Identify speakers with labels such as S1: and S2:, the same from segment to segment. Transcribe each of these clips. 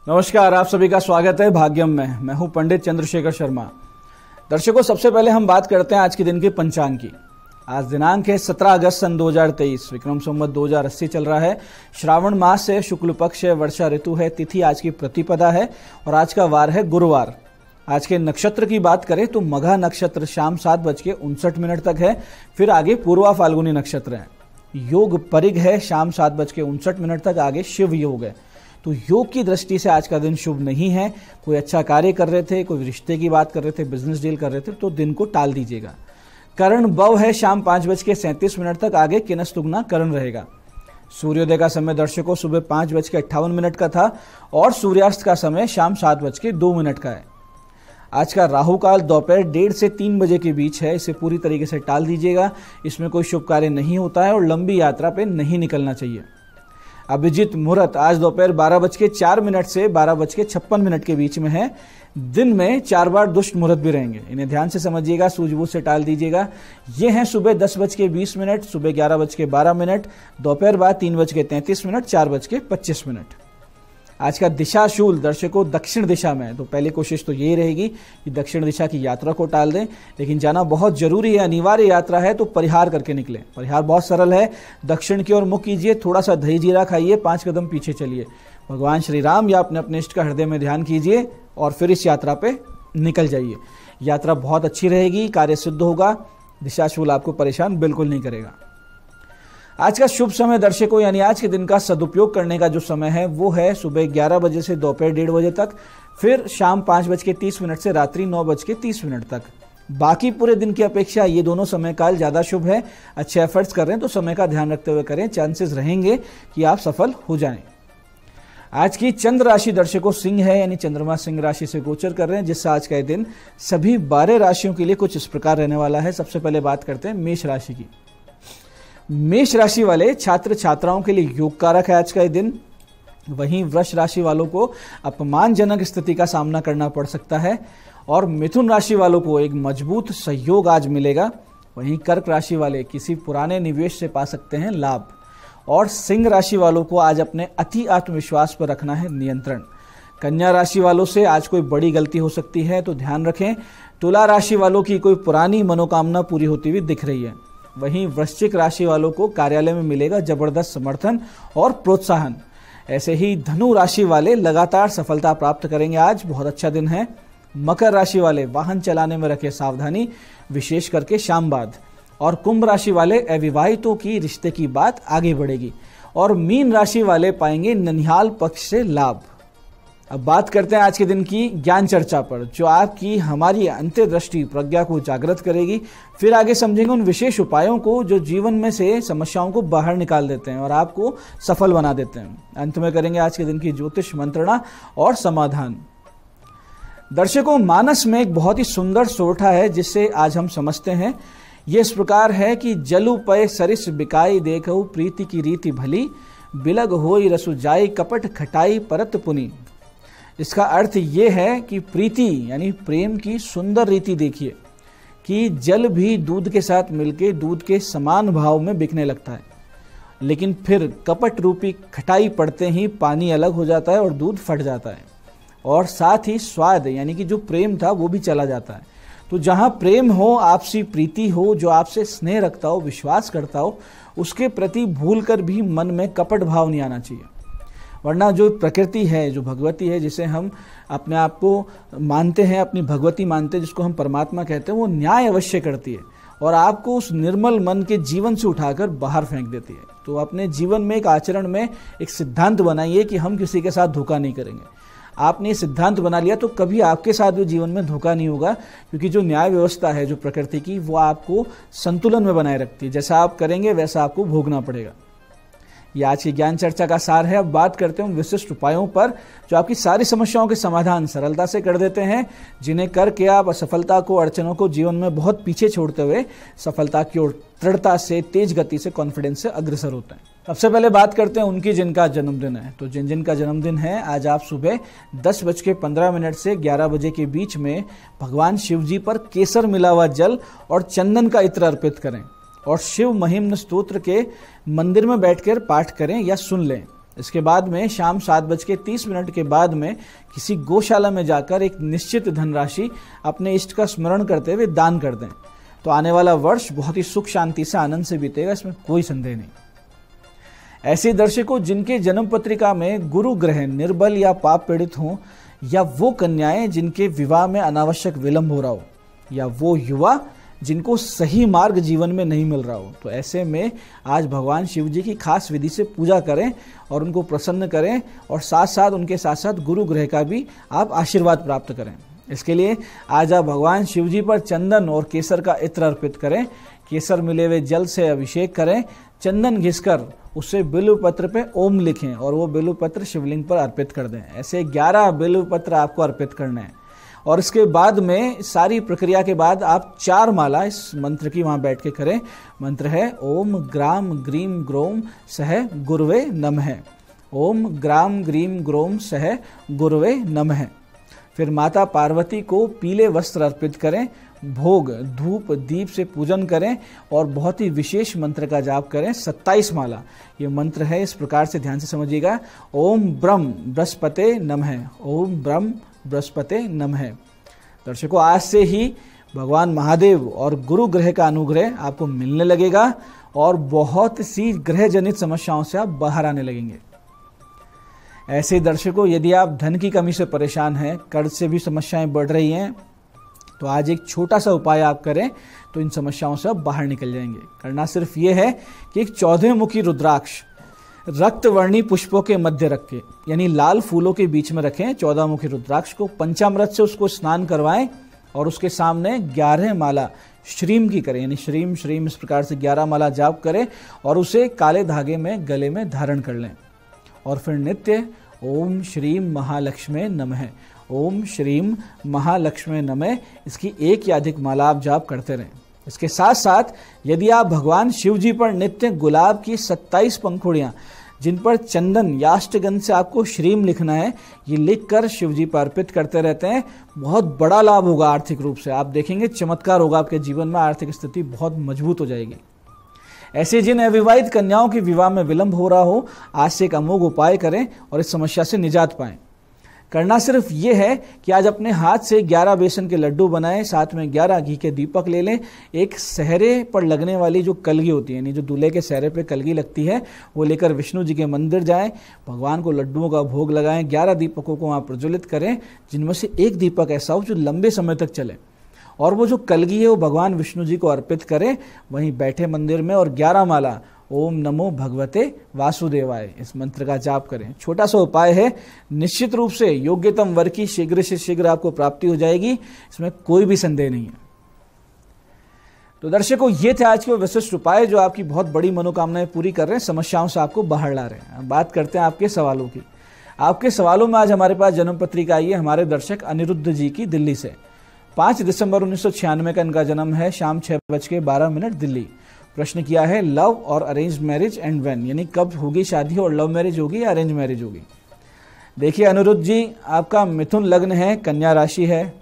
S1: नमस्कार, आप सभी का स्वागत है भाग्यम में। मैं हूं पंडित चंद्रशेखर शर्मा। दर्शकों, सबसे पहले हम बात करते हैं आज के दिन के पंचांग की। आज दिनांक है 17 अगस्त सन 2023, विक्रम संवत 2080 चल रहा है। श्रावण मास है, शुक्ल पक्ष है, वर्षा ऋतु है, तिथि आज की प्रतिपदा है और आज का वार है गुरुवार। आज के नक्षत्र की बात करें तो मघा नक्षत्र शाम 7:59 तक है, फिर आगे पूर्वा फाल्गुनी नक्षत्र है। योग परिग है शाम 7:59 तक, आगे शिव योग है। तो योग की दृष्टि से आज का दिन शुभ नहीं है। कोई अच्छा कार्य कर रहे थे, कोई रिश्ते की बात कर रहे थे, बिजनेस डील कर रहे थे, तो दिन को टाल दीजिएगा। करण बव है शाम 5:37 तक, आगे किनस तुगना करण रहेगा। सूर्योदय का समय दर्शकों सुबह 5:58 का था और सूर्यास्त का समय शाम 7:02 का है। आज का राहु काल दोपहर 1:30 से 3 बजे के बीच है। इसे पूरी तरीके से टाल दीजिएगा। इसमें कोई शुभ कार्य नहीं होता है और लंबी यात्रा पे नहीं निकलना चाहिए। अभिजीत मुहूर्त आज दोपहर 12:04 से 12:56 के बीच में है। दिन में 4 बार दुष्ट मुहूर्त भी रहेंगे, इन्हें ध्यान से समझिएगा, सूझबूझ से टाल दीजिएगा। ये हैं सुबह 10:20, सुबह 11:12, दोपहर बाद 3:33, 4:25। आज का दिशाशूल दर्शकों दक्षिण दिशा में है, तो पहली कोशिश तो यही रहेगी कि दक्षिण दिशा की यात्रा को टाल दें। लेकिन जाना बहुत जरूरी है, अनिवार्य यात्रा है, तो परिहार करके निकलें। परिहार बहुत सरल है, दक्षिण की ओर मुख कीजिए, थोड़ा सा दही जीरा खाइए, 5 कदम पीछे चलिए, भगवान श्री राम या अपने इष्ट का हृदय में ध्यान कीजिए और फिर इस यात्रा पे निकल जाइए। यात्रा बहुत अच्छी रहेगी, कार्य सिद्ध होगा, दिशाशूल आपको परेशान बिल्कुल नहीं करेगा। आज का शुभ समय दर्शकों यानी आज के दिन का सदुपयोग करने का जो समय है वो है सुबह 11 बजे से दोपहर 1:30 बजे तक, फिर शाम 5:30 से रात्रि 9:30 तक। बाकी पूरे दिन की अपेक्षा ये दोनों समय काल ज़्यादा शुभ है। अच्छे एफर्ट्स कर रहे हैं तो समय का ध्यान रखते हुए करें, चांसेस रहेंगे कि आप सफल हो जाएं। आज की चंद्र राशि दर्शकों सिंह है, यानी चंद्रमा सिंह राशि से गोचर कर रहे हैं, जिससे आज का दिन सभी 12 राशियों के लिए कुछ इस प्रकार रहने वाला है। सबसे पहले बात करते हैं मेष राशि की। मेष राशि वाले छात्र छात्राओं के लिए योग कारक है आज का दिन। वहीं वृष राशि वालों को अपमानजनक स्थिति का सामना करना पड़ सकता है और मिथुन राशि वालों को एक मजबूत सहयोग आज मिलेगा। वहीं कर्क राशि वाले किसी पुराने निवेश से पा सकते हैं लाभ और सिंह राशि वालों को आज अपने अति आत्मविश्वास पर रखना है नियंत्रण। कन्या राशि वालों से आज कोई बड़ी गलती हो सकती है, तो ध्यान रखें। तुला राशि वालों की कोई पुरानी मनोकामना पूरी होती हुई दिख रही है। वहीं वृश्चिक राशि वालों को कार्यालय में मिलेगा जबरदस्त समर्थन और प्रोत्साहन। ऐसे ही धनु राशि वाले लगातार सफलता प्राप्त करेंगे, आज बहुत अच्छा दिन है। मकर राशि वाले वाहन चलाने में रखें सावधानी, विशेष करके शाम बाद। और कुंभ राशि वाले अविवाहितों की रिश्ते की बात आगे बढ़ेगी और मीन राशि वाले पाएंगे ननिहाल पक्ष से लाभ। अब बात करते हैं आज के दिन की ज्ञान चर्चा पर, जो आपकी हमारी अंतर्दृष्टि प्रज्ञा को जागृत करेगी। फिर आगे समझेंगे उन विशेष उपायों को जो जीवन में से समस्याओं को बाहर निकाल देते हैं और आपको सफल बना देते हैं। अंत में करेंगे आज के दिन की ज्योतिष मंत्रणा और समाधान। दर्शकों, मानस में एक बहुत ही सुंदर सोरठा है जिससे आज हम समझते हैं। ये इस प्रकार है कि जलु पय सरिस बिकाई देखो प्रीति की रीति भली, बिलग होई रसु जाई कपट खटाई परत पुनी। इसका अर्थ ये है कि प्रीति यानी प्रेम की सुंदर रीति देखिए कि जल भी दूध के साथ मिलके दूध के समान भाव में बिकने लगता है, लेकिन फिर कपट रूपी खटाई पड़ते ही पानी अलग हो जाता है और दूध फट जाता है और साथ ही स्वाद यानी कि जो प्रेम था वो भी चला जाता है। तो जहाँ प्रेम हो, आपसी प्रीति हो, जो आपसे स्नेह रखता हो, विश्वास करता हो, उसके प्रति भूल कर भी मन में कपट भाव नहीं आना चाहिए। वरना जो प्रकृति है, जो भगवती है, जिसे हम अपने आप को मानते हैं, अपनी भगवती मानते हैं, जिसको हम परमात्मा कहते हैं, वो न्याय अवश्य करती है और आपको उस निर्मल मन के जीवन से उठाकर बाहर फेंक देती है। तो अपने जीवन में एक आचरण में एक सिद्धांत बनाइए कि हम किसी के साथ धोखा नहीं करेंगे। आपने सिद्धांत बना लिया तो कभी आपके साथ भी जीवन में धोखा नहीं होगा, क्योंकि जो न्याय व्यवस्था है जो प्रकृति की, वो आपको संतुलन में बनाए रखती है। जैसा आप करेंगे वैसा आपको भोगना पड़ेगा। ये आज की ज्ञान चर्चा का सार है। अब बात करते हैं उन विशिष्ट उपायों पर जो आपकी सारी समस्याओं के समाधान सरलता से कर देते हैं, जिन्हें करके आप असफलता को, अड़चनों को जीवन में बहुत पीछे छोड़ते हुए सफलता की ओर दृढ़ता से, तेज गति से, कॉन्फिडेंस से अग्रसर होते हैं। सबसे पहले बात करते हैं उनकी जिनका जन्मदिन है। तो जिन जिनका जन्मदिन है, आज आप सुबह 10:15 से 11 बजे के बीच में भगवान शिव जी पर केसर मिला हुआ जल और चंदन का इत्र अर्पित करें और शिव महिम्न स्तोत्र के मंदिर में बैठकर पाठ करें या सुन लें। इसके बाद में शाम 7:30 के बाद में किसी गौशाला में जाकर एक निश्चित धनराशि अपने इष्ट का स्मरण करते हुए दान कर दें, तो आने वाला वर्ष बहुत ही सुख शांति से आनंद से बीतेगा, इसमें कोई संदेह नहीं। ऐसे दर्शकों जिनके जन्म पत्रिका में गुरु ग्रह निर्बल या पाप पीड़ित हों, या वो कन्याएं जिनके विवाह में अनावश्यक विलंब हो रहा हो, या वो युवा जिनको सही मार्ग जीवन में नहीं मिल रहा हो, तो ऐसे में आज भगवान शिव जी की खास विधि से पूजा करें और उनको प्रसन्न करें, और साथ साथ उनके साथ साथ गुरु ग्रह का भी आप आशीर्वाद प्राप्त करें। इसके लिए आज आप भगवान शिव जी पर चंदन और केसर का इत्र अर्पित करें। केसर मिले हुए जल से अभिषेक करें, चंदन घिसकर उससे बिल्व पत्र पे ओम लिखें और वो बिल्व पत्र शिवलिंग पर अर्पित कर दें। ऐसे 11 बिल्व पत्र आपको अर्पित करने हैं, और इसके बाद में सारी प्रक्रिया के बाद आप 4 माला इस मंत्र की वहां बैठ के करें। मंत्र है ओम ग्राम ग्रीम ग्रोम सह गुरुवे नमः। ओम ग्राम ग्रीम ग्रोम सह गुरुवे नमः। फिर माता पार्वती को पीले वस्त्र अर्पित करें, भोग धूप दीप से पूजन करें और बहुत ही विशेष मंत्र का जाप करें। 27 माला ये मंत्र है, इस प्रकार से ध्यान से समझिएगा। ओम ब्रह्म बृहस्पते नमः। ओम ब्रह्म बृहस्पते नमः। दर्शकों, आज से ही भगवान महादेव और गुरु ग्रह का अनुग्रह आपको मिलने लगेगा और बहुत सी ग्रह जनित समस्याओं से आप बाहर आने लगेंगे। ऐसे दर्शकों, यदि आप धन की कमी से परेशान हैं, कर्ज से भी समस्याएं बढ़ रही हैं, तो आज एक छोटा सा उपाय आप करें तो इन समस्याओं से आप बाहर निकल जाएंगे। करना सिर्फ ये है कि एक 14 मुखी रुद्राक्ष रक्तवर्णी पुष्पों के मध्य रख के, यानी लाल फूलों के बीच में रखें 14 मुखी रुद्राक्ष को, पंचामृत से उसको स्नान करवाएं और उसके सामने 11 माला श्रीम की करें, यानी श्रीम श्रीम इस प्रकार से 11 माला जाप करें और उसे काले धागे में गले में धारण कर लें। और फिर नित्य ओम श्रीम महालक्ष्मी नमः, ओम श्रीम महालक्ष्मी नमः, इसकी 1 या अधिक माला आप जाप करते रहें। इसके साथ साथ यदि आप भगवान शिव जी पर नित्य गुलाब की 27 पंखुड़ियाँ जिन पर चंदन या अष्टगंध से आपको श्रीम लिखना है, ये लिखकर शिव जी पर अर्पित करते रहते हैं, बहुत बड़ा लाभ होगा आर्थिक रूप से। आप देखेंगे चमत्कार होगा आपके जीवन में, आर्थिक स्थिति बहुत मजबूत हो जाएगी। ऐसे जिन अविवाहित कन्याओं के विवाह में विलंब हो रहा हो, आज से एक अमोघ उपाय करें और इस समस्या से निजात पाएं। करना सिर्फ ये है कि आज अपने हाथ से 11 बेसन के लड्डू बनाएं, साथ में 11 घी के दीपक ले लें। एक सहरे पर लगने वाली जो कलगी होती है, यानी जो दूल्हे के सहरे पे कलगी लगती है, वो लेकर विष्णु जी के मंदिर जाएं, भगवान को लड्डुओं का भोग लगाएं, 11 दीपकों को वहाँ प्रज्वलित करें, जिनमें से एक दीपक ऐसा हो जो लंबे समय तक चले, और वो जो कलगी है वो भगवान विष्णु जी को अर्पित करें वहीं बैठे मंदिर में, और 11 माला ओम नमो भगवते वासुदेवाय इस मंत्र का जाप करें। छोटा सा उपाय है, निश्चित रूप से योग्यतम वर की शीघ्र से शीघ्र आपको प्राप्ति हो जाएगी, इसमें कोई भी संदेह नहीं है। तो दर्शकों, ये थे आज के विशिष्ट उपाय जो आपकी बहुत बड़ी मनोकामनाएं पूरी कर रहे हैं, समस्याओं से आपको बाहर ला रहे हैं। बात करते हैं आपके सवालों की। आपके सवालों में आज हमारे पास जन्म पत्रिका आई है हमारे दर्शक अनिरुद्ध जी की, दिल्ली से। 5 दिसंबर 1996 का इनका जन्म है, शाम 6:12 दिल्ली। प्रश्न किया है लव और अरेंज मैरिज एंड व्हेन, यानी कब होगी शादी और लव मैरिज होगी या अरेंज मैरिज होगी। देखिए अनिरुद्ध जी, आपका मिथुन लग्न है, कन्या राशि है,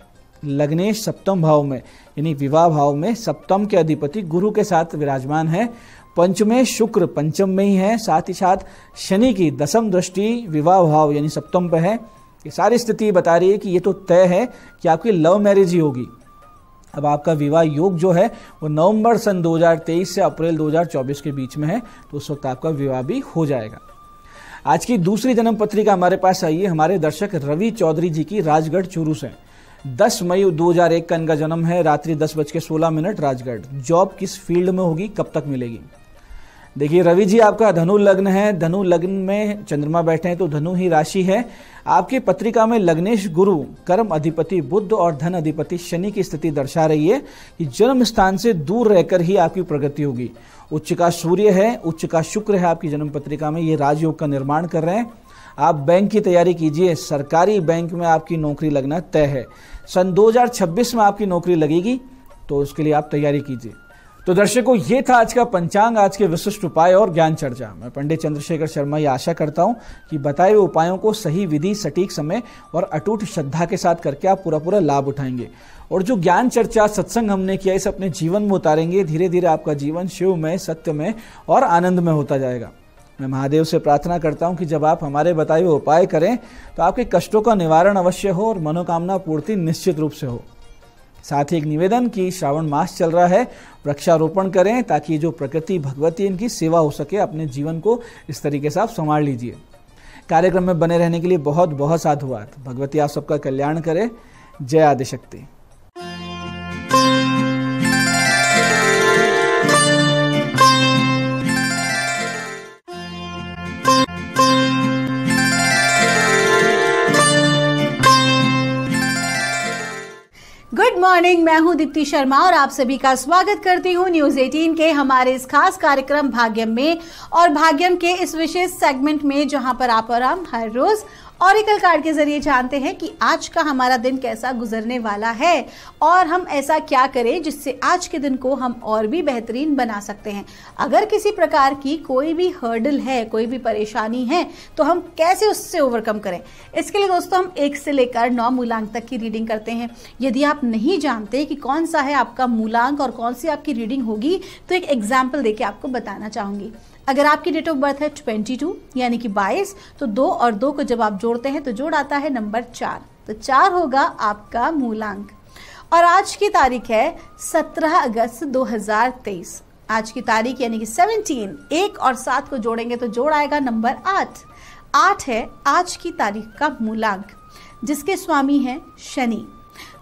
S1: लग्नेश सप्तम भाव में यानी विवाह भाव में सप्तम के अधिपति गुरु के साथ विराजमान है। पंचमे शुक्र पंचम में ही है, साथ ही साथ शनि की 10वीं दृष्टि विवाह भाव यानी सप्तम पे है। ये सारी स्थिति बता रही है कि ये तो तय है कि आपकी लव मैरिज ही होगी। अब आपका विवाह योग जो है वो नवंबर सन 2023 से अप्रैल 2024 के बीच में है, तो उस वक्त आपका विवाह भी हो जाएगा। आज की दूसरी जन्म पत्रिका हमारे पास आई है हमारे दर्शक रवि चौधरी जी की, राजगढ़ चूरू से। 10 मई 2001 का इनका जन्म है, रात्रि 10:16 राजगढ़। जॉब किस फील्ड में होगी, कब तक मिलेगी। देखिए रवि जी, आपका धनु लग्न है, धनु लग्न में चंद्रमा बैठे हैं तो धनु ही राशि है। आपकी पत्रिका में लग्नेश गुरु, कर्म अधिपति बुध और धन अधिपति शनि की स्थिति दर्शा रही है कि जन्म स्थान से दूर रहकर ही आपकी प्रगति होगी। उच्च का सूर्य है, उच्च का शुक्र है आपकी जन्म पत्रिका में, ये राजयोग का निर्माण कर रहे हैं। आप बैंक की तैयारी कीजिए, सरकारी बैंक में आपकी नौकरी लगना तय है। सन 2026 में आपकी नौकरी लगेगी, तो उसके लिए आप तैयारी कीजिए। तो दर्शकों, ये था आज का पंचांग, आज के विशिष्ट उपाय और ज्ञान चर्चा। मैं पंडित चंद्रशेखर शर्मा ये आशा करता हूं कि बताए हुए उपायों को सही विधि, सटीक समय और अटूट श्रद्धा के साथ करके आप पूरा लाभ उठाएंगे, और जो ज्ञान चर्चा सत्संग हमने किया इसे अपने जीवन में उतारेंगे। धीरे धीरे आपका जीवन शिव में, सत्य में और आनंद में होता जाएगा। मैं महादेव से प्रार्थना करता हूं कि जब आप हमारे बताए हुए उपाय करें तो आपके कष्टों का निवारण अवश्य हो और मनोकामना पूर्ति निश्चित रूप से हो। साथ ही एक निवेदन कि श्रावण मास चल रहा है, वृक्षारोपण करें ताकि जो प्रकृति भगवती इनकी सेवा हो सके। अपने जीवन को इस तरीके से आप संवार लीजिए। कार्यक्रम में बने रहने के लिए बहुत बहुत साधुवाद। भगवती आप सबका कल्याण करे। जय आदिशक्ति।
S2: गुड मॉर्निंग, मैं हूं दीप्ति शर्मा और आप सभी का स्वागत करती हूं न्यूज 18 के हमारे इस खास कार्यक्रम भाग्यम में। और भाग्यम के इस विशेष सेगमेंट में जहां पर आप और हम हर रोज ऑरिकल कार्ड के जरिए जानते हैं कि आज का हमारा दिन कैसा गुजरने वाला है और हम ऐसा क्या करें जिससे आज के दिन को हम और भी बेहतरीन बना सकते हैं। अगर किसी प्रकार की कोई भी हर्डल है, कोई भी परेशानी है, तो हम कैसे उससे ओवरकम करें। इसके लिए दोस्तों हम 1 से लेकर 9 मूलांक तक की रीडिंग करते हैं। यदि आप नहीं जानते कि कौन सा है आपका मूलांक और कौन सी आपकी रीडिंग होगी तो एक एग्जाम्पल देके आपको बताना चाहूंगी। अगर आपकी डेट ऑफ बर्थ है 22 यानी कि 22, तो 2 और 2 को जब आप जोड़ते हैं तो जोड़ आता है नंबर 4, तो 4 होगा आपका मूलांक। और आज की तारीख है 17 अगस्त 2023। आज की तारीख यानी कि 17, 1 और 7 को जोड़ेंगे तो जोड़ आएगा नंबर 8। 8 है आज की तारीख का मूलांक, जिसके स्वामी हैं शनि।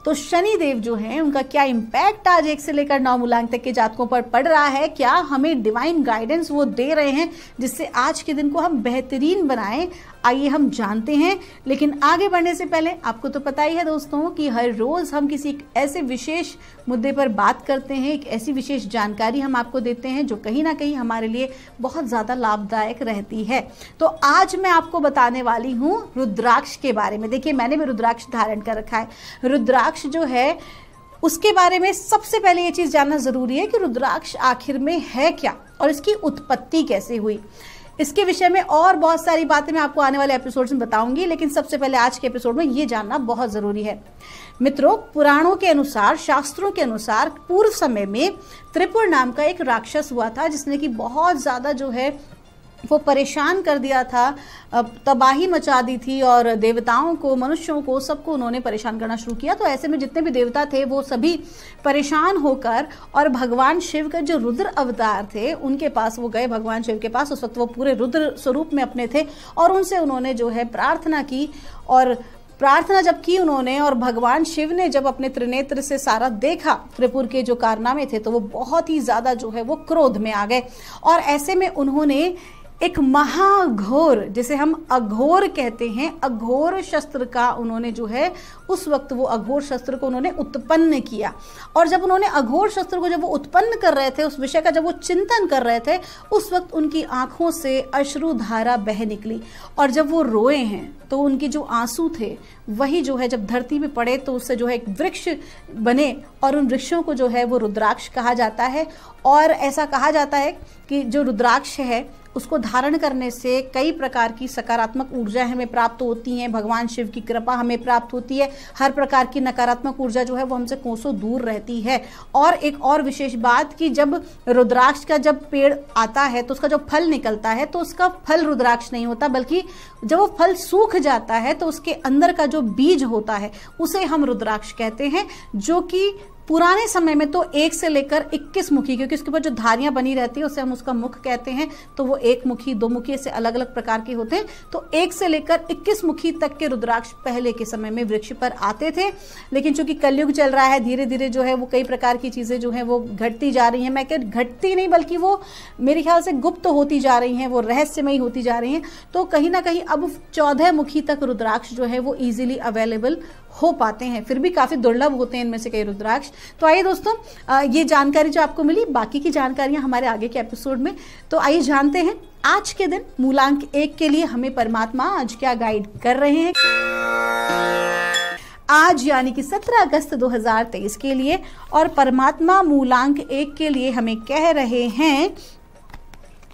S2: तो शनि देव जो हैं उनका क्या इम्पैक्ट आज 1 से लेकर 9 मूलांक तक के जातकों पर पड़ रहा है, क्या हमें डिवाइन गाइडेंस वो दे रहे हैं जिससे आज के दिन को हम बेहतरीन बनाएं, आइए हम जानते हैं। लेकिन आगे बढ़ने से पहले आपको तो पता ही है दोस्तों कि हर रोज हम किसी एक ऐसे विशेष मुद्दे पर बात करते हैं, एक ऐसी विशेष जानकारी हम आपको देते हैं जो कहीं ना कहीं हमारे लिए बहुत ज़्यादा लाभदायक रहती है। तो आज मैं आपको बताने वाली हूँ रुद्राक्ष के बारे में। देखिए, मैंने भी रुद्राक्ष धारण कर रखा है। रुद्राक्ष जो है उसके बारे में सबसे पहले ये चीज़ जानना ज़रूरी है कि रुद्राक्ष आखिर में है क्या और इसकी उत्पत्ति कैसे हुई। इसके विषय में और बहुत सारी बातें मैं आपको आने वाले एपिसोड्स में बताऊंगी, लेकिन सबसे पहले आज के एपिसोड में ये जानना बहुत ज़रूरी है। मित्रों, पुराणों के अनुसार, शास्त्रों के अनुसार पूर्व समय में त्रिपुर नाम का एक राक्षस हुआ था जिसने कि बहुत ज़्यादा जो है वो परेशान कर दिया था, तबाही मचा दी थी और देवताओं को, मनुष्यों को, सबको उन्होंने परेशान करना शुरू किया। तो ऐसे में जितने भी देवता थे वो सभी परेशान होकर और भगवान शिव का जो रुद्र अवतार थे उनके पास वो गए, भगवान शिव के पास। उस वक्त वो पूरे रुद्र स्वरूप में अपने थे और उनसे उन्होंने जो है प्रार्थना की। और प्रार्थना जब की उन्होंने और भगवान शिव ने जब अपने त्रिनेत्र से सारा देखा त्रिपुर के जो कारनामे थे, तो वो बहुत ही ज़्यादा जो है वो क्रोध में आ गए। और ऐसे में उन्होंने एक महाघोर, जिसे हम अघोर कहते हैं, अघोर शस्त्र का उन्होंने जो है उस वक्त वो अघोर शस्त्र को उन्होंने उत्पन्न किया। और जब उन्होंने अघोर शस्त्र को जब वो उत्पन्न कर रहे थे, उस विषय का जब वो चिंतन कर रहे थे, उस वक्त उनकी आंखों से अश्रुधारा बह निकली। और जब वो रोए हैं तो उनके जो आंसू थे वही जो है जब धरती पे पड़े तो उससे जो है एक वृक्ष बने और उन वृक्षों को जो है वो रुद्राक्ष कहा जाता है। और ऐसा कहा जाता है कि जो रुद्राक्ष है उसको धारण करने से कई प्रकार की सकारात्मक ऊर्जा हमें प्राप्त होती हैं, भगवान शिव की कृपा हमें प्राप्त होती है, हर प्रकार की नकारात्मक ऊर्जा जो है वो हमसे कोसों दूर रहती है। और एक और विशेष बात कि जब रुद्राक्ष का जब पेड़ आता है तो उसका जो फल निकलता है तो उसका फल रुद्राक्ष नहीं होता, बल्कि जब वो फल सूख जाता है तो उसके अंदर का जो बीज होता है उसे हम रुद्राक्ष कहते हैं, जो कि पुराने समय में तो 1 से लेकर 21 मुखी, क्योंकि उसके ऊपर जो धारियां बनी रहती है उसे हम उसका मुख कहते हैं, तो वो 1 मुखी, 2 मुखी से अलग अलग प्रकार के होते हैं। तो 1 से लेकर 21 मुखी तक के रुद्राक्ष पहले के समय में वृक्ष पर आते थे। लेकिन चूंकि कलयुग चल रहा है, धीरे धीरे जो है वो कई प्रकार की चीजें जो है वो घटती जा रही हैं। मैं कह घटती नहीं बल्कि वो मेरे ख्याल से गुप्त होती जा रही हैं, वो रहस्यमयी होती जा रही हैं। तो कहीं ना कहीं अब 14 मुखी तक रुद्राक्ष जो है वो इजीली अवेलेबल हो पाते हैं, फिर भी काफी दुर्लभ होते हैं इनमें से कई रुद्राक्ष। तो आइए दोस्तों, ये जानकारी जो आपको मिली, बाकी की जानकारियां हमारे आगे के एपिसोड में। तो आइए जानते हैं आज के दिन मूलांक 1 के लिए हमें परमात्मा आज क्या गाइड कर रहे हैं। आज यानी कि 17 अगस्त 2023 के लिए, और परमात्मा मूलांक 1 के लिए हमें कह रहे हैं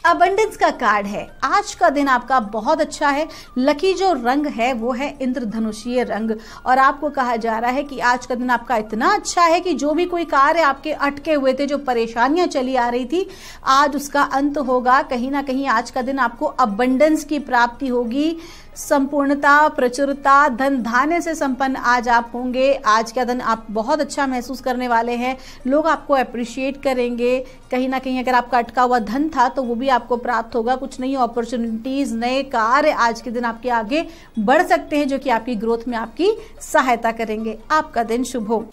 S2: अबंडेंस का कार्ड है। आज का दिन आपका बहुत अच्छा है। लकी जो रंग है वो है इंद्रधनुषीय रंग और आपको कहा जा रहा है कि आज का दिन आपका इतना अच्छा है कि जो भी कोई कार्य आपके अटके हुए थे, जो परेशानियां चली आ रही थी, आज उसका अंत होगा। कहीं ना कहीं आज का दिन आपको अबंडेंस की प्राप्ति होगी, संपूर्णता, प्रचुरता, धन धान्य से संपन्न आज आप होंगे। आज का दिन आप बहुत अच्छा महसूस करने वाले हैं। लोग आपको अप्रिशिएट करेंगे। कहीं ना कहीं अगर आपका अटका हुआ धन था तो वो भी आपको प्राप्त होगा। कुछ नई अपॉर्चुनिटीज, नए कार्य आज के दिन आपके आगे बढ़ सकते हैं जो कि आपकी ग्रोथ में आपकी सहायता करेंगे। आपका दिन शुभ हो।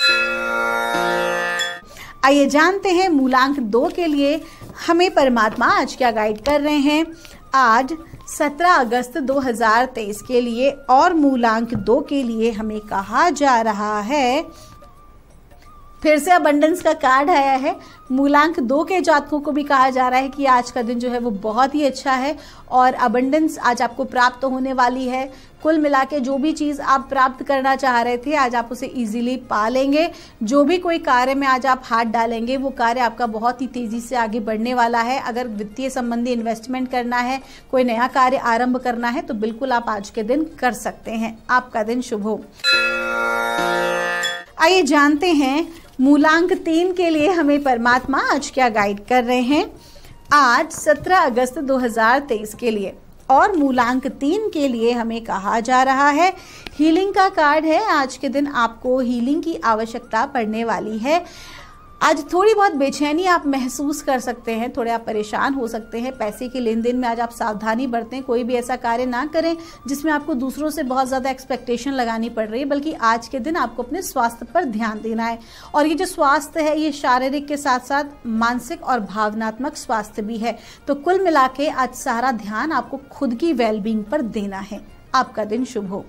S2: आइए जानते हैं मूलांक 2 के लिए हमें परमात्मा आज क्या गाइड कर रहे हैं। आज 17 अगस्त 2023 के लिए और मूलांक 2 के लिए हमें कहा जा रहा है, फिर से अबंडेंस का कार्ड आया है। मूलांक 2 के जातकों को भी कहा जा रहा है कि आज का दिन जो है वो बहुत ही अच्छा है और अबंडेंस आज आपको प्राप्त होने वाली है। कुल मिला के जो भी चीज़ आप प्राप्त करना चाह रहे थे आज आप उसे इजीली पा लेंगे। जो भी कोई कार्य में आज आप हाथ डालेंगे वो कार्य आपका बहुत ही तेजी से आगे बढ़ने वाला है। अगर वित्तीय संबंधी इन्वेस्टमेंट करना है, कोई नया कार्य आरंभ करना है तो बिल्कुल आप आज के दिन कर सकते हैं। आपका दिन शुभ हो। आइए जानते हैं मूलांक 3 के लिए हमें परमात्मा आज क्या गाइड कर रहे हैं। आज 17 अगस्त 2023 के लिए और मूलांक 3 के लिए हमें कहा जा रहा है, हीलिंग का कार्ड है। आज के दिन आपको हीलिंग की आवश्यकता पड़ने वाली है। आज थोड़ी बहुत बेचैनी आप महसूस कर सकते हैं, थोड़े आप परेशान हो सकते हैं। पैसे के लेन देन में आज आप सावधानी बरतें। कोई भी ऐसा कार्य ना करें जिसमें आपको दूसरों से बहुत ज़्यादा एक्सपेक्टेशन लगानी पड़ रही है, बल्कि आज के दिन आपको अपने स्वास्थ्य पर ध्यान देना है। और ये जो स्वास्थ्य है ये शारीरिक के साथ साथ मानसिक और भावनात्मक स्वास्थ्य भी है। तो कुल मिला के आज सारा ध्यान आपको खुद की वेलबींग पर देना है। आपका दिन शुभ हो।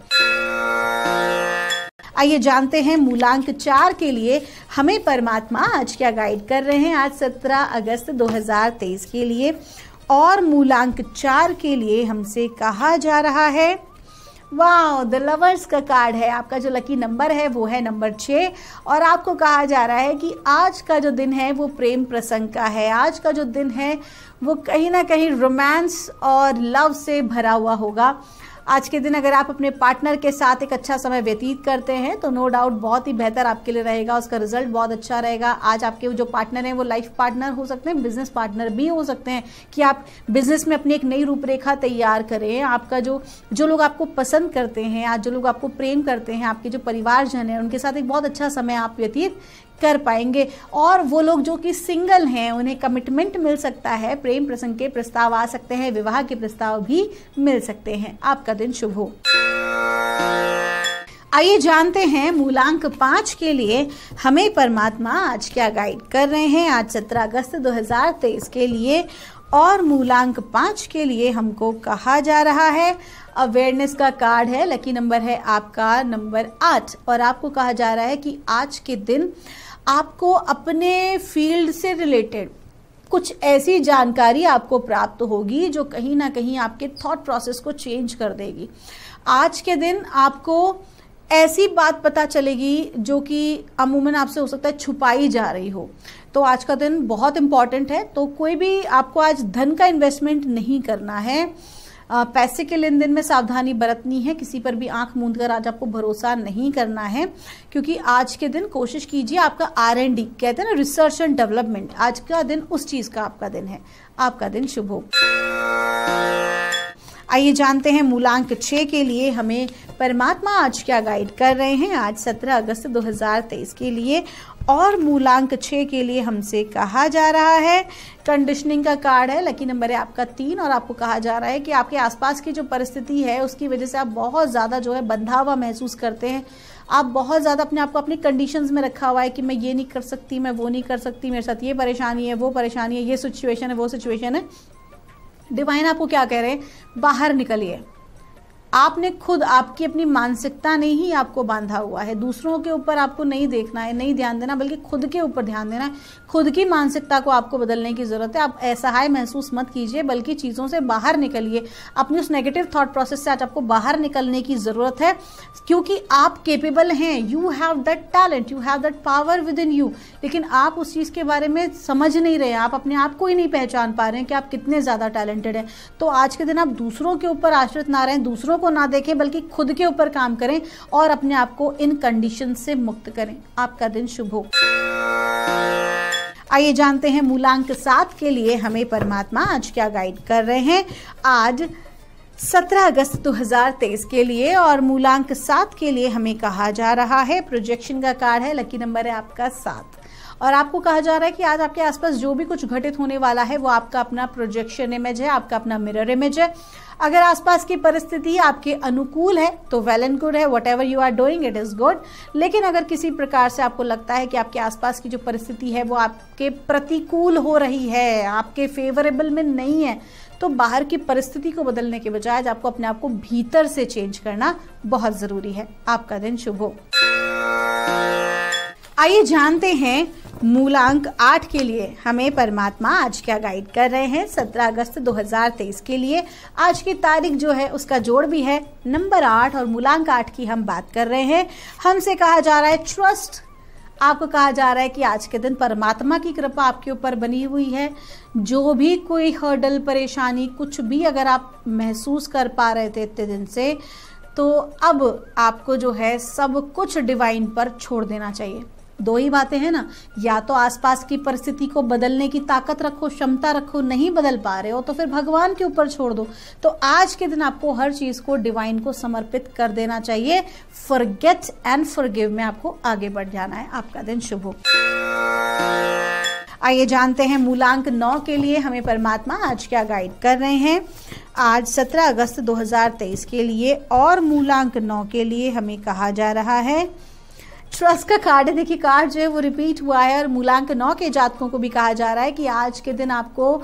S2: आइए जानते हैं मूलांक 4 के लिए हमें परमात्मा आज क्या गाइड कर रहे हैं। आज 17 अगस्त 2023 के लिए और मूलांक 4 के लिए हमसे कहा जा रहा है, वाह, द लवर्स का कार्ड है। आपका जो लकी नंबर है वो है नंबर 6 और आपको कहा जा रहा है कि आज का जो दिन है वो प्रेम प्रसंग का है। आज का जो दिन है वो कहीं ना कहीं रोमांस और लव से भरा हुआ होगा। आज के दिन अगर आप अपने पार्टनर के साथ एक अच्छा समय व्यतीत करते हैं तो नो डाउट बहुत ही बेहतर आपके लिए रहेगा, उसका रिजल्ट बहुत अच्छा रहेगा। आज आपके जो पार्टनर हैं वो लाइफ पार्टनर हो सकते हैं, बिजनेस पार्टनर भी हो सकते हैं कि आप बिजनेस में अपनी एक नई रूपरेखा तैयार करें। आपका जो लोग आपको पसंद करते हैं, आज जो लोग आपको प्रेम करते हैं, आपके जो परिवारजन हैं, उनके साथ एक बहुत अच्छा समय आप व्यतीत कर पाएंगे। और वो लोग जो कि सिंगल हैं उन्हें कमिटमेंट मिल सकता है, प्रेम प्रसंग के प्रस्ताव आ सकते हैं, विवाह के प्रस्ताव भी मिल सकते हैं। आपका दिन शुभ हो। आइए जानते हैं मूलांक 5 के लिए हमें परमात्मा आज क्या गाइड कर रहे हैं। आज 17 अगस्त 2023 के लिए और मूलांक 5 के लिए हमको कहा जा रहा है, अवेयरनेस का कार्ड है। लकी नंबर है आपका नंबर 8 और आपको कहा जा रहा है कि आज के दिन आपको अपने फील्ड से रिलेटेड कुछ ऐसी जानकारी आपको प्राप्त होगी जो कहीं ना कहीं आपके थॉट प्रोसेस को चेंज कर देगी। आज के दिन आपको ऐसी बात पता चलेगी जो कि अमूमन आपसे हो सकता है छुपाई जा रही हो। तो आज का दिन बहुत इंपॉर्टेंट है। तो कोई भी आपको आज धन का इन्वेस्टमेंट नहीं करना है, पैसे के लेन देन में सावधानी बरतनी है। किसी पर भी आंख मूंद कर आज आपको भरोसा नहीं करना है, क्योंकि आज के दिन कोशिश कीजिए, आपका R&D कहते हैं ना, रिसर्च एंड डेवलपमेंट, आज का दिन उस चीज का आपका दिन है। आपका दिन शुभ हो। आइए जानते हैं मूलांक 6 के लिए हमें परमात्मा आज क्या गाइड कर रहे हैं। आज 17 अगस्त 2023 के लिए और मूलांक 6 के लिए हमसे कहा जा रहा है, कंडीशनिंग का कार्ड है। लकी नंबर है आपका 3 और आपको कहा जा रहा है कि आपके आसपास की जो परिस्थिति है उसकी वजह से आप बहुत ज़्यादा जो है बंधा हुआ महसूस करते हैं। आप बहुत ज़्यादा अपने आप को अपनी कंडीशंस में रखा हुआ है कि मैं ये नहीं कर सकती, मैं वो नहीं कर सकती, मेरे साथ ये परेशानी है, वो परेशानी है, ये सिचुएशन है, वो सिचुएशन है। डिवाइन आपको क्या कह रहे हैं, बाहर निकलिए। आपने खुद, आपकी अपनी मानसिकता ने ही आपको बांधा हुआ है। दूसरों के ऊपर आपको नहीं देखना है, नहीं ध्यान देना, बल्कि खुद के ऊपर ध्यान देना है। खुद की मानसिकता को आपको बदलने की जरूरत है। आप असहाय महसूस मत कीजिए, बल्कि चीज़ों से बाहर निकलिए। अपनी उस नेगेटिव थॉट प्रोसेस से आज आपको बाहर निकलने की ज़रूरत है, क्योंकि आप केपेबल हैं। You have that talent, you have that power with in you. लेकिन आप उस चीज़ के बारे में समझ नहीं रहे हैं, आप अपने आप को ही नहीं पहचान पा रहे हैं कि आप कितने ज़्यादा टैलेंटेड हैं। तो आज के दिन आप दूसरों के ऊपर आश्रित ना रहें, दूसरों को ना देखें, बल्कि खुद के ऊपर काम करें और अपने आप को इन कंडीशन से मुक्त करें। आपका दिन शुभ हो। आइए जानते हैं मूलांक 7 के लिए हमें परमात्मा आज क्या गाइड कर रहे हैं। आज 17 अगस्त 2023 के लिए और मूलांक 7 के लिए हमें कहा जा रहा है, प्रोजेक्शन का कार्ड है, लकी नंबर है आपका 7 और आपको कहा जा रहा है कि आज आपके आसपास जो भी कुछ घटित होने वाला है वो आपका अपना प्रोजेक्शन इमेज है, आपका अपना मिरर इमेज है। अगर आसपास की परिस्थिति आपके अनुकूल है तो वेल एंड गुड है, whatever you are doing it is good. लेकिन अगर किसी प्रकार से आपको लगता है कि आपके आसपास की जो परिस्थिति है वो आपके प्रतिकूल हो रही है, आपके फेवरेबल में नहीं है, तो बाहर की परिस्थिति को बदलने के बजाय आज आपको अपने आप को भीतर से चेंज करना बहुत जरूरी है। आपका दिन शुभ हो। आइए जानते हैं मूलांक 8 के लिए हमें परमात्मा आज क्या गाइड कर रहे हैं। 17 अगस्त 2023 के लिए आज की तारीख जो है उसका जोड़ भी है नंबर 8 और मूलांक 8 की हम बात कर रहे हैं। हमसे कहा जा रहा है ट्रस्ट। आपको कहा जा रहा है कि आज के दिन परमात्मा की कृपा आपके ऊपर बनी हुई है। जो भी कोई हर्डल, परेशानी, कुछ भी अगर आप महसूस कर पा रहे थे इतने दिन से, तो अब आपको जो है सब कुछ डिवाइन पर छोड़ देना चाहिए। दो ही बातें हैं ना, या तो आसपास की परिस्थिति को बदलने की ताकत रखो, क्षमता रखो, नहीं बदल पा रहे हो तो फिर भगवान के ऊपर छोड़ दो। तो आज के दिन आपको हर चीज को डिवाइन को समर्पित कर देना चाहिए। फॉरगेट एंड फॉरगिव में आपको आगे बढ़ जाना है। आपका दिन शुभ हो। आइए जानते हैं मूलांक 9 के लिए हमें परमात्मा आज क्या गाइड कर रहे हैं। आज 17 अगस्त 2023 के लिए और मूलांक 9 के लिए हमें कहा जा रहा है ट्रस्ट का कार्ड है। देखिए कार्ड जो है वो रिपीट हुआ है और मूलांक 9 के जातकों को भी कहा जा रहा है कि आज के दिन आपको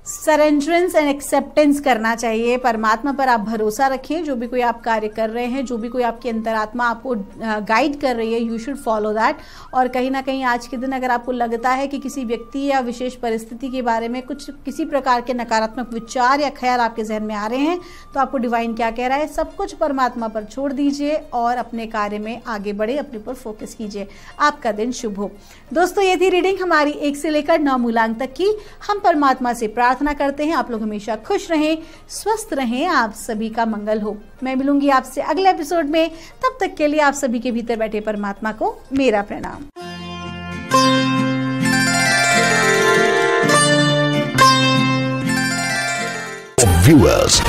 S2: सरेंडरेंस एंड एक्सेप्टेंस करना चाहिए। परमात्मा पर आप भरोसा रखें। जो भी कोई आप कार्य कर रहे हैं, जो भी कोई आपकी अंतरात्मा आपको गाइड कर रही है, यू शुड फॉलो दैट। और कहीं ना कहीं आज के दिन अगर आपको लगता है कि किसी व्यक्ति या विशेष परिस्थिति के बारे में कुछ किसी प्रकार के नकारात्मक विचार या ख्याल आपके जहन में आ रहे हैं, तो आपको डिवाइन क्या कह रहा है, सब कुछ परमात्मा पर छोड़ दीजिए और अपने कार्य में आगे बढ़े, अपने पर फोकस कीजिए। आपका दिन शुभ हो। दोस्तों ये थी रीडिंग हमारी 1 से लेकर 9 मूलांक तक की। हम परमात्मा से प्रार्थना करते हैं आप लोग हमेशा खुश रहें, स्वस्थ रहें, आप सभी का मंगल हो। मैं मिलूंगी आपसे अगले एपिसोड में। तब तक के लिए आप सभी के भीतर बैठे परमात्मा को मेरा प्रणाम।
S3: Viewers,